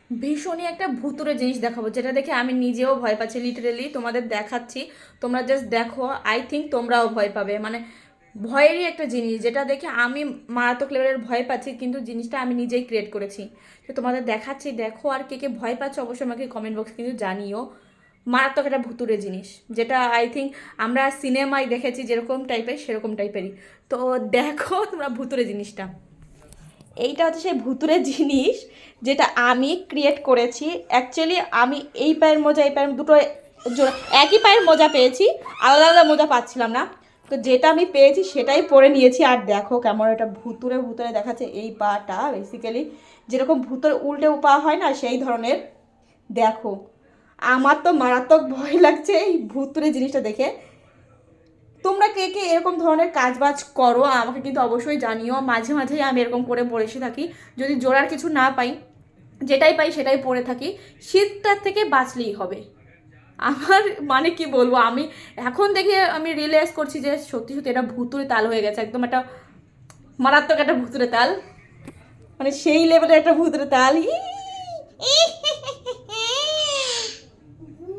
ভীষণই একটা ভুতুড়ে জিনিস দেখাবো, যেটা দেখে আমি নিজেও ভয় পাচ্ছি। লিটারেলি তোমাদের দেখাচ্ছি, তোমরা জাস্ট দেখো, আই থিঙ্ক তোমরাও ভয় পাবে। মানে ভয়েরই একটা জিনিস, যেটা দেখে আমি মারাত্মক লেভেলের ভয় পাচ্ছি, কিন্তু জিনিসটা আমি নিজেই ক্রিয়েট করেছি। তো তোমাদের দেখাচ্ছি, দেখো। আর কে কে ভয় পাচ্ছ অবশ্যই আমাকে কমেন্ট বক্সে কিন্তু জানিও। মারাত্মক একটা ভুতুড়ে জিনিস, যেটা আই থিঙ্ক আমরা সিনেমায় দেখেছি যেরকম টাইপের, সেরকম টাইপেরই। তো দেখো তোমরা ভুতুড়ে জিনিসটা। এইটা হচ্ছে সেই ভুতুরে জিনিস যেটা আমি ক্রিয়েট করেছি। অ্যাকচুয়ালি আমি এই পায়ের মোজা, এই পায়ের দুটো একই পায়ের মোজা পেয়েছি, আলাদা আলাদা মোজা পাচ্ছিলাম না। তো যেটা আমি পেয়েছি সেটাই পরে নিয়েছি। আর দেখো কেমন এটা ভুতুরে ভুতুরে দেখাচ্ছে। এই পাটা বেসিক্যালি যেরকম ভূতের উল্টে পা হয় না, সেই ধরনের। দেখো আমার তো মারাত্মক ভয় লাগছে এই ভুতুরে জিনিসটা দেখে। তোমরা কে কে এরকম ধরনের কাজ বাজ করো আমাকে কিন্তু অবশ্যই জানিও। মাঝে মাঝেই আমি এরকম করে বসে থাকি, যদি জোড়ার কিছু না পাই, যেটাই পাই সেটাই পরে থাকি। শীতটার থেকে বাঁচলেই হবে। আমার মানে কি বলবো, আমি এখন দেখে আমি রিয়েলাইজ করছি যে সত্যি সত্যি এটা ভুতুরে তাল হয়ে গেছে, একদম একটা মারাত্মক একটা ভুতুরে তাল। মানে সেই লেভেলের একটা ভুতুরে তাল।